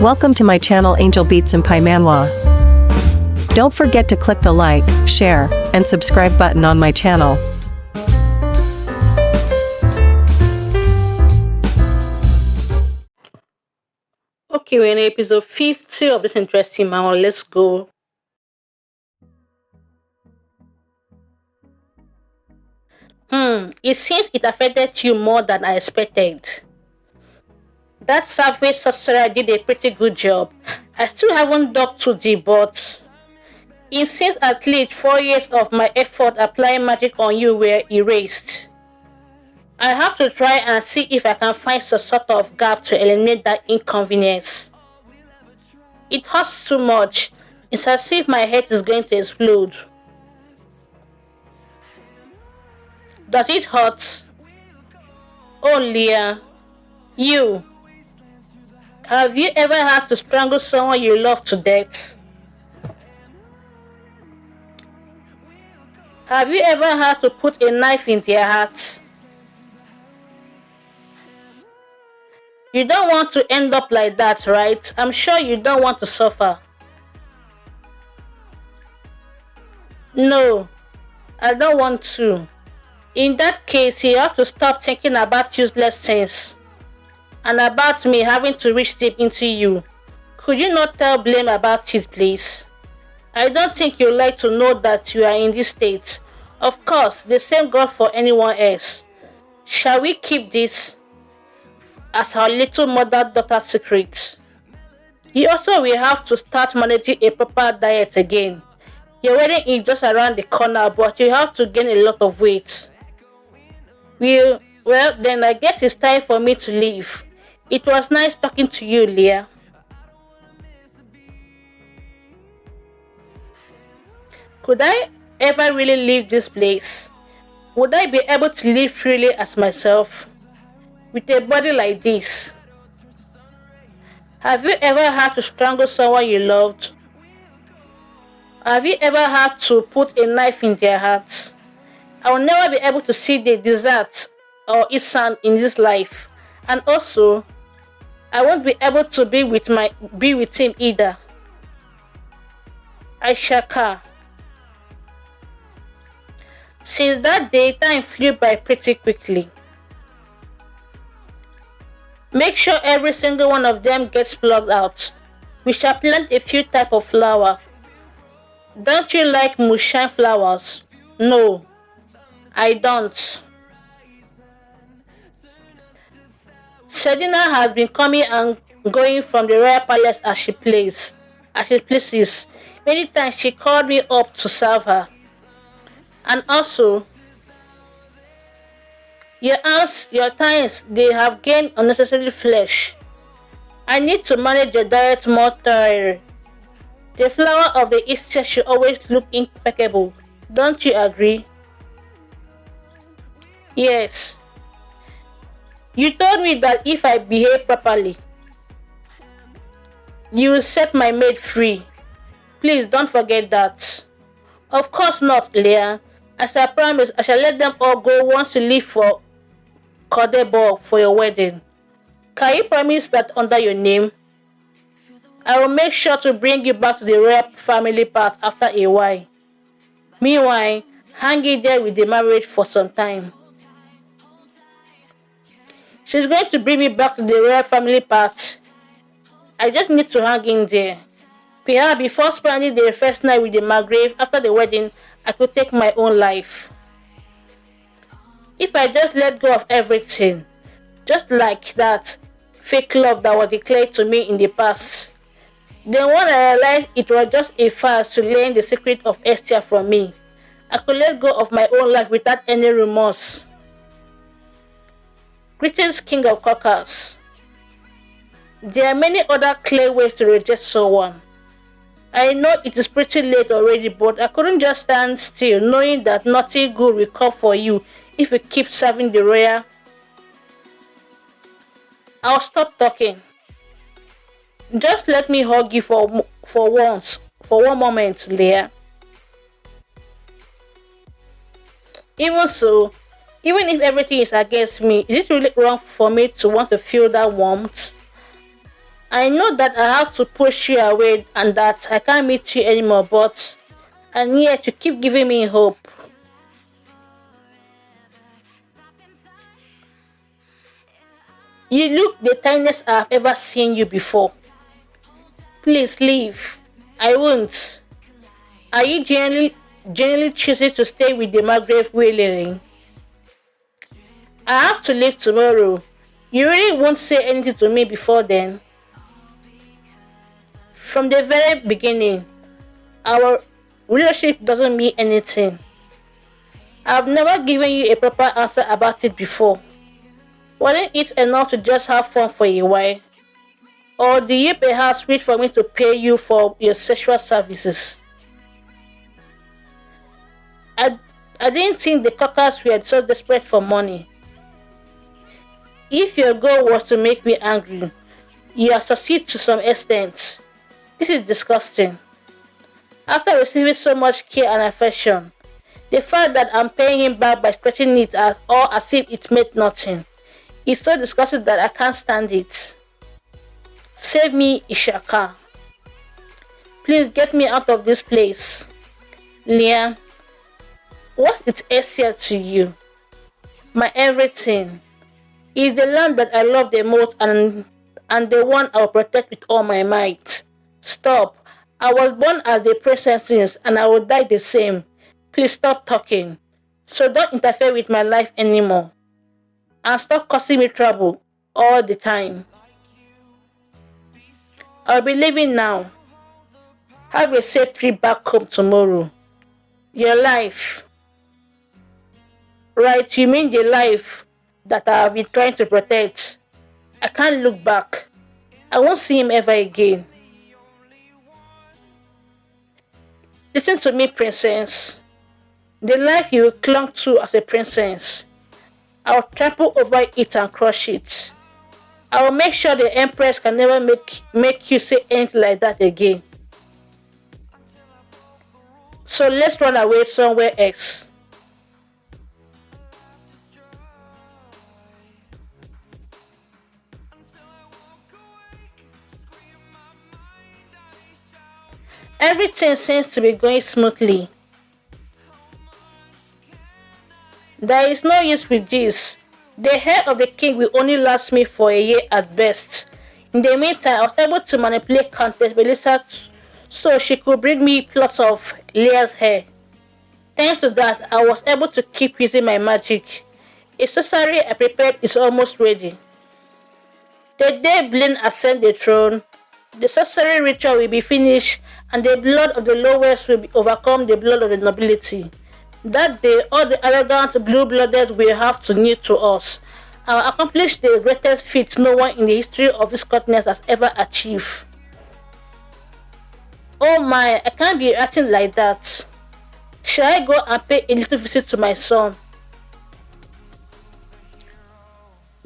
Welcome to my channel Angel Beats and Pai Manwa. Don't forget to click the like, share, and subscribe button on my channel. Okay, we're in episode 50 of this interesting manual. Let's go. It seems it affected you more than I expected. That surface sorcerer did a pretty good job. I still haven't dug too deep, but it seems at least 4 years of my effort applying magic on you were erased. I have to try and see if I can find some sort of gap to eliminate that inconvenience. It hurts too much. It's as if my head is going to explode. Does it hurt? Oh, Leah. You. Have you ever had to strangle someone you love to death? Have you ever had to put a knife in their heart? You don't want to end up like that, right? I'm sure you don't want to suffer. No, I don't want to. In that case, you have to stop thinking about useless things and about me having to reach deep into you. Could you not tell blame about it, please? I don't think you'd like to know that you are in this state. Of course, the same goes for anyone else. Shall we keep this as our little mother-daughter secret? You also will have to start managing a proper diet again. Your wedding is just around the corner, but you have to gain a lot of weight. Well, then I guess it's time for me to leave. It was nice talking to you, Leah. Could I ever really leave this place? Would I be able to live freely as myself? With a body like this? Have you ever had to strangle someone you loved? Have you ever had to put a knife in their hearts? I will never be able to see the dessert or eat sand in this life. And also, I won't be able to be with him either. I shaka. Since that day, time flew by pretty quickly. Make sure every single one of them gets plugged out. We shall plant a few types of flower. Don't you like moonshine flowers? No, I don't. Sedina has been coming and going from the royal palace as she pleases. Many times she called me up to serve her. And also, your arms, your thighs, they have gained unnecessary flesh. I need to manage your diet more thoroughly. The flower of the Easter should always look impeccable. Don't you agree? Yes. You told me that if I behave properly, you will set my maid free. Please don't forget that. Of course not, Leah. As I promised, I shall let them all go once you leave for Cordebo for your wedding. Can you promise that under your name? I will make sure to bring you back to the royal family part after a while. Meanwhile, hang in there with the marriage for some time. She's going to bring me back to the royal family part. I just need to hang in there. Perhaps before spending the first night with the Margrave after the wedding, I could take my own life. If I just let go of everything, just like that fake love that was declared to me in the past, then when I realized it was just a farce to learn the secret of Esther from me, I could let go of my own life without any remorse. Greetings, King of Cockers. There are many other clear ways to reject someone. I know it is pretty late already, but I couldn't just stand still knowing that nothing good will come for you if you keep serving the royal. I'll stop talking. Just let me hug you for one moment, Leah. Even so, even if everything is against me, is it really wrong for me to want to feel that warmth? I know that I have to push you away and that I can't meet you anymore, but and yet you keep giving me hope. You look the tiniest I've ever seen you before. Please leave. I won't. Are you genuinely choosing to stay with the Margrave Wailing? I have to leave tomorrow. You really won't say anything to me before then? From the very beginning, our relationship doesn't mean anything. I've never given you a proper answer about it before. Wasn't it enough to just have fun for a while? Or do you perhaps wait for me to pay you for your sexual services? I, I didn't think the cockers were so desperate for money. If your goal was to make me angry, you have succeeded to some extent. This is disgusting. After receiving so much care and affection, the fact that I'm paying him back by stretching it as if it meant nothing is so disgusting that I can't stand it. Save me, Ishaka. Please get me out of this place. Leah, what is Asia to you? My everything. It's the land that I love the most and the one I'll protect with all my might. Stop. I was born as the princess and I will die the same. Please stop talking. So don't interfere with my life anymore. And stop causing me trouble all the time. I'll be leaving now. Have a safe trip back home tomorrow. Your life. Right, you mean the life that I have been trying to protect. I can't look back. I won't see him ever again. Listen to me, princess. The life you clung to as a princess, I'll trample over it and crush it. I will make sure the Empress can never make you say anything like that again. So let's run away somewhere else. Everything seems to be going smoothly. There is no use with this. The hair of the king will only last me for a year at best. In the meantime, I was able to manipulate Countess Melissa so she could bring me plots of Leah's hair. Thanks to that, I was able to keep using my magic. A sorcery I prepared is almost ready. The day Blaine ascends the throne, the sorcery ritual will be finished and the blood of the lowest will overcome the blood of the nobility. That day, all the arrogant blue-blooded will have to kneel to us. I will accomplish the greatest feat no one in the history of this continent has ever achieved. Oh my, I can't be acting like that. Shall I go and pay a little visit to my son?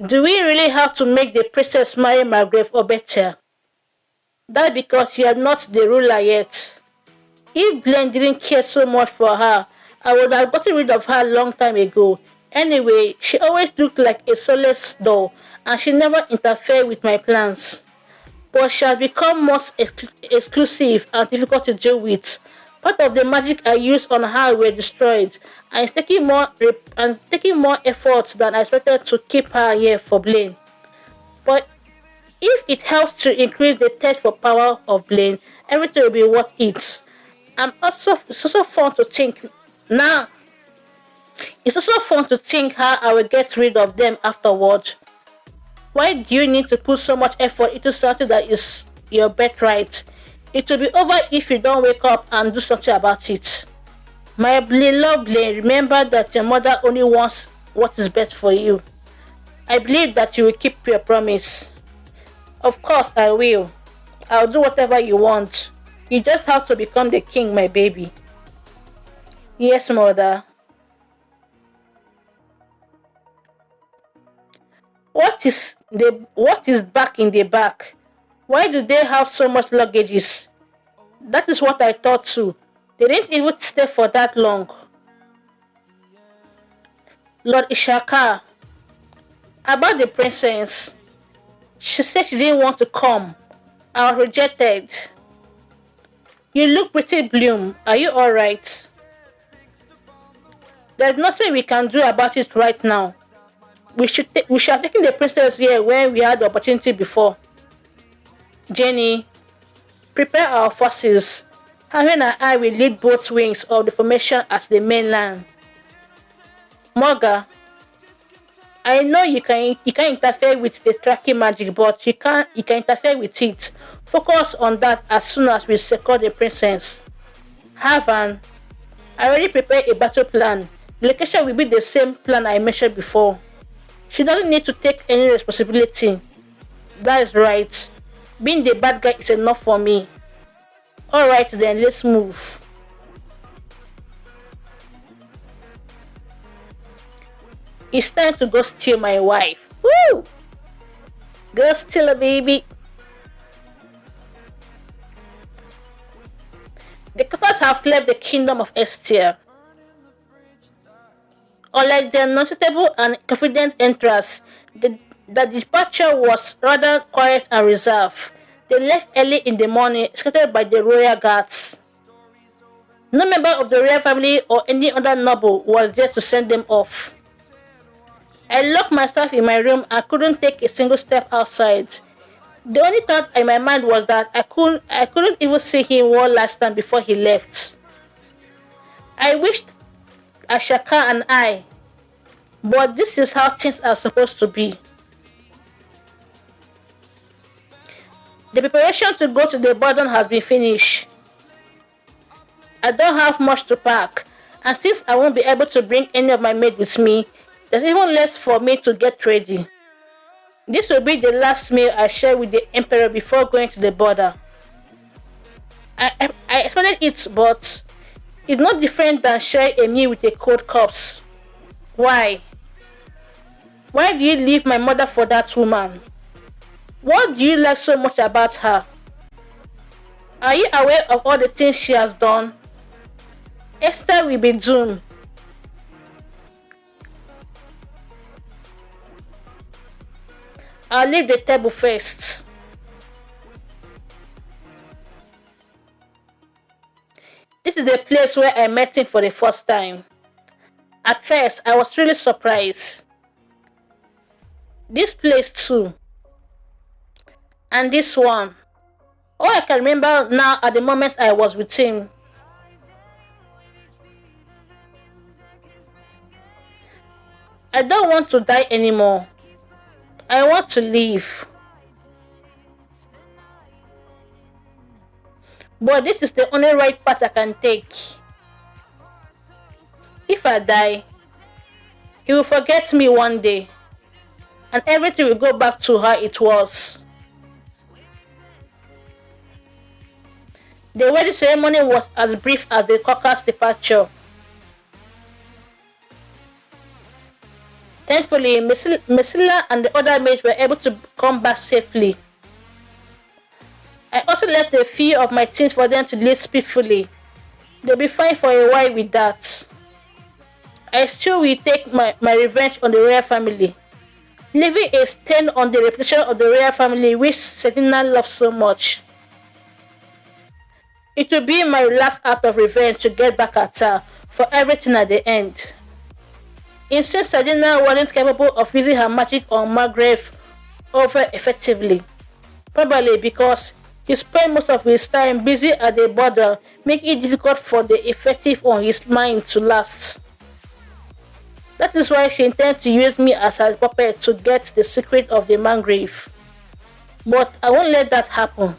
Do we really have to make the princess marry Margrave or better? That's because you are not the ruler yet. If Blaine didn't care so much for her, I would have gotten rid of her a long time ago. Anyway, she always looked like a soulless doll, and she never interfered with my plans. But she has become more exclusive and difficult to deal with. Part of the magic I used on her were destroyed, and it's taking more effort than I expected to keep her here for Blaine. But if it helps to increase the thirst for power of Blaine, everything will be worth it. It's also fun to think now. It's also fun to think how I will get rid of them afterward. Why do you need to put so much effort into something that is your birthright? It will be over if you don't wake up and do something about it. My beloved Blaine, remember that your mother only wants what is best for you. I believe that you will keep your promise. Of course I will. I'll do whatever you want. You just have to become the king, my baby. Yes, mother. What is back in the back? Why do they have so much luggages? That is what I thought too. They didn't even stay for that long. Lord Ishaka, about the princess. She said she didn't want to come. I was rejected. You look pretty bloom. Are you alright? There's nothing we can do about it right now. We should have taken the princess here when we had the opportunity before. Jenny, prepare our forces. Harry and I will lead both wings of the formation at the mainland. Morga, I know you can interfere with the tracking magic, but you can interfere with it. Focus on that as soon as we secure the princess. Havan, I already prepared a battle plan. The location will be the same plan I mentioned before. She doesn't need to take any responsibility. That is right. Being the bad guy is enough for me. Alright then, let's move. It's time to go steal my wife. Woo! Go steal a baby. The couples have left the kingdom of Estia. Unlike their non-suitable and confident entrance, the departure was rather quiet and reserved. They left early in the morning, escorted by the royal guards. No member of the royal family or any other noble was there to send them off. I locked myself in my room and couldn't take a single step outside. The only thought in my mind was that I couldn't even see him one last time before he left. I wished Ashaka and I, but this is how things are supposed to be. The preparation to go to the garden has been finished. I don't have much to pack, and since I won't be able to bring any of my maids with me, there's even less for me to get ready. This will be the last meal I share with the Emperor before going to the border. I expected it, but it's not different than sharing a meal with a cold corpse. Why? Why do you leave my mother for that woman? What do you like so much about her? Are you aware of all the things she has done? Esther will be doomed. I'll leave the table first. This is the place where I met him for the first time. At first, I was really surprised. This place too. And this one. All I can remember now at the moment I was with him. I don't want to die anymore. I want to live. But this is the only right path I can take. If I die, he will forget me one day, and everything will go back to how it was. The wedding ceremony was as brief as the Caucasus departure. Thankfully, Messila and the other maids were able to come back safely. I also left a few of my things for them to leave peacefully. They'll be fine for a while with that. I still will take my revenge on the royal family, leaving a stain on the reputation of the royal family which Sedina loves so much. It will be my last act of revenge to get back at her for everything at the end. Since Sedina wasn't capable of using her magic on Margrave over effectively, probably because he spent most of his time busy at the border, making it difficult for the effective on his mind to last. That is why she intends to use me as her puppet to get the secret of the Margrave. But I won't let that happen.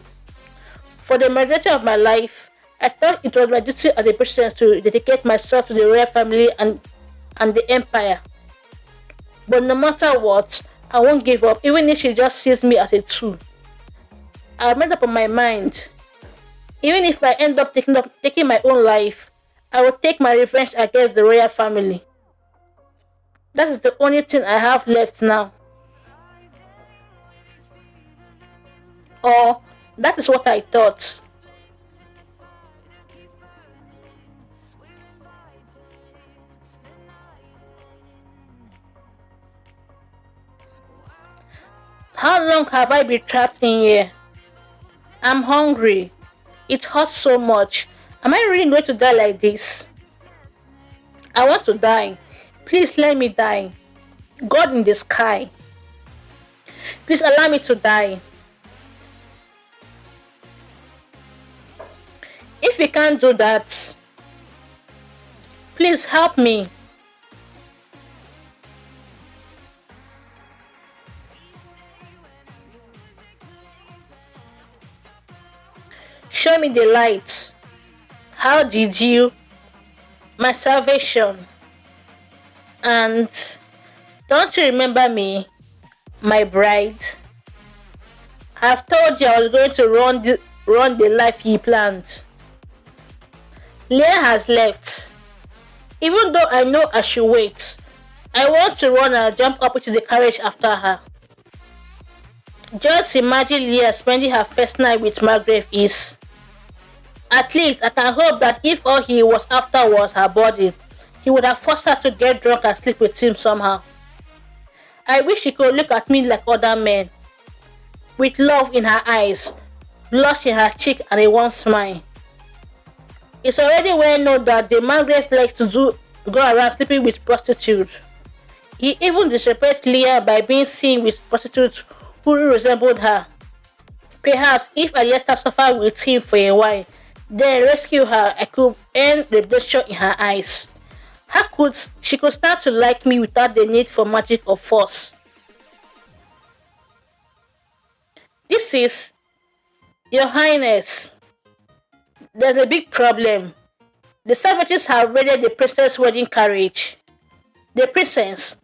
For the majority of my life, I thought it was my duty as a princess to dedicate myself to the royal family and the empire. But no matter what, I won't give up, even if she just sees me as a tool. I've made up on my mind. Even if I end up taking my own life, I will take my revenge against the royal family. That is the only thing I have left now. Or that is what I thought. How long have I been trapped in here? I'm hungry. It hurts so much. Am I really going to die like this? I want to die. Please let me die. God in the sky. Please allow me to die. If you can't do that, please help me. Show me the light. How did you? My salvation. And don't you remember me, my bride? I've told you I was going to run the life you planned. Leah has left. Even though I know I should wait, I want to run and jump up into the carriage after her. Just imagine Leah spending her first night with Margaret is. At least I can hope that if all he was after was her body, he would have forced her to get drunk and sleep with him somehow. I wish she could look at me like other men, with love in her eyes, blush in her cheek and a warm smile. It's already well known that the Margaret likes to go around sleeping with prostitutes. He even disrespected Leah by being seen with prostitutes who resembled her. Perhaps if I let her suffer with him for a while, then rescue her, I could earn redemption in her eyes. She could start to like me without the need for magic or force. This is, Your Highness. There's a big problem. The savages have raided the princess' wedding carriage. The princess?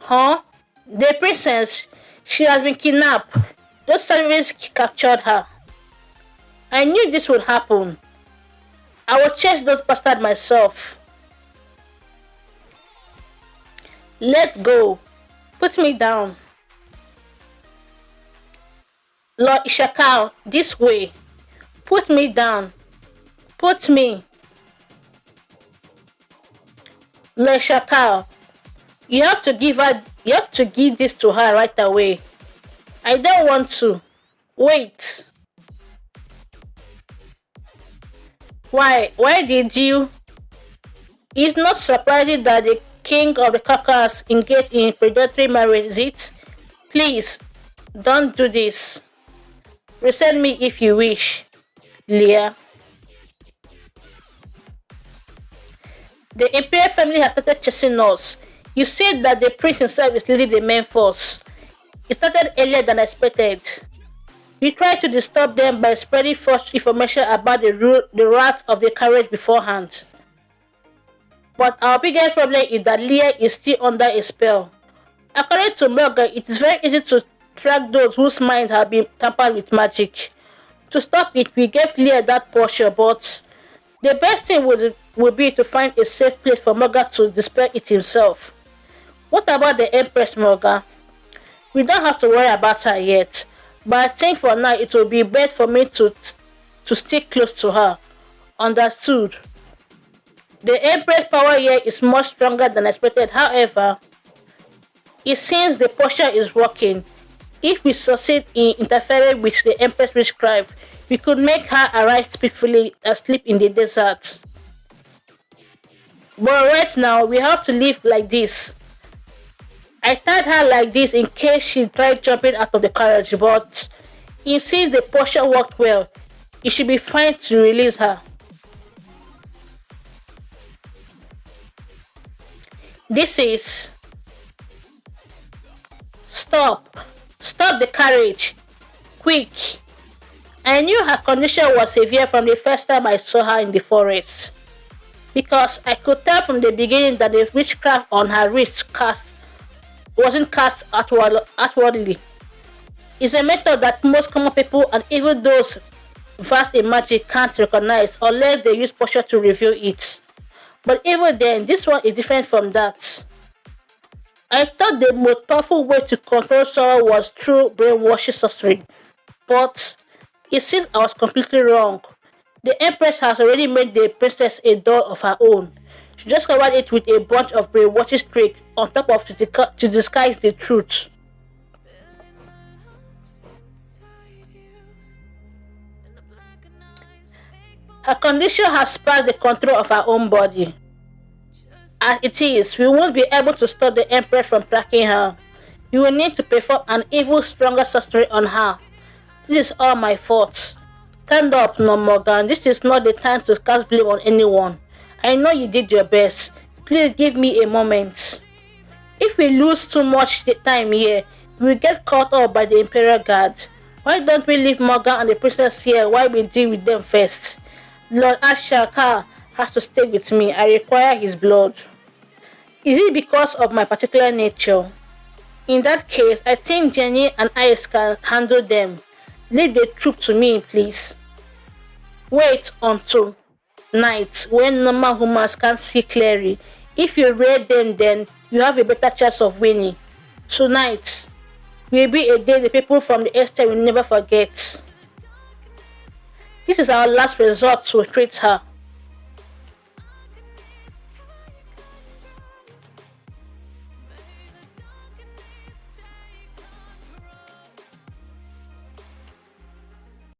Huh? The princess? She has been kidnapped. Those savages captured her. I knew this would happen. I will chase those bastards myself. Let's go. Put me down. Lord Ishakal, this way. Put me down. Put me. Lord Ishakal, you have to give this to her right away. I don't want to. Wait. Why did you? It's not surprising that the king of the Karras engaged in predatory marriage, is it? Please, don't do this. Resent me if you wish, Leah. The imperial family has started chasing us. You said that the prince himself is leading the main force. It started earlier than expected. We tried to disturb them by spreading false information about the route of the carriage beforehand. But our biggest problem is that Leah is still under a spell. According to Micah, it is very easy to track those whose minds have been tampered with magic. To stop it, we gave Leah that portion, but the best thing would be to find a safe place for Micah to dispel it himself. What about the Empress, Micah? We don't have to worry about her yet, but I think for now it will be best for me to stick close to her. Understood? The Empress power here is much stronger than expected. However, it seems the potion is working. If we succeed in interfering with the Empress witchcraft, we could make her arrive peacefully asleep in the desert. But right now, we have to live like this. I tied her like this in case she tried jumping out of the carriage, but since the potion worked well, it should be fine to release her. This is... Stop the carriage. Quick. I knew her condition was severe from the first time I saw her in the forest, because I could tell from the beginning that the witchcraft on her wrist wasn't cast outwardly. It's a method that most common people and even those versed in magic can't recognize unless they use potion to reveal it. But even then, this one is different from that. I thought the most powerful way to control someone was through brainwashing sorcery, but it seems I was completely wrong. The Empress has already made the princess a doll of her own. She just covered it with a bunch of brainwashing tricks on top of to disguise the truth. Her condition has passed the control of her own body. As it is, we won't be able to stop the Empress from tracking her. We will need to perform an even stronger sorcery on her. This is all my fault. Stand up, no Morgan. This is not the time to cast blame on anyone. I know you did your best. Please give me a moment. If we lose too much time here, we will get caught up by the Imperial Guard. Why don't we leave Morgan and the princess here while we deal with them first? Lord Ashaka has to stay with me. I require his blood. Is it because of my particular nature? In that case, I think Jenny and Ice can handle them. Leave the troop to me, please. Wait until night when normal humans can't see clearly. If you raid them, then you have a better chance of winning. Tonight will be a day the people from the estate will never forget. This is our last resort to treat her.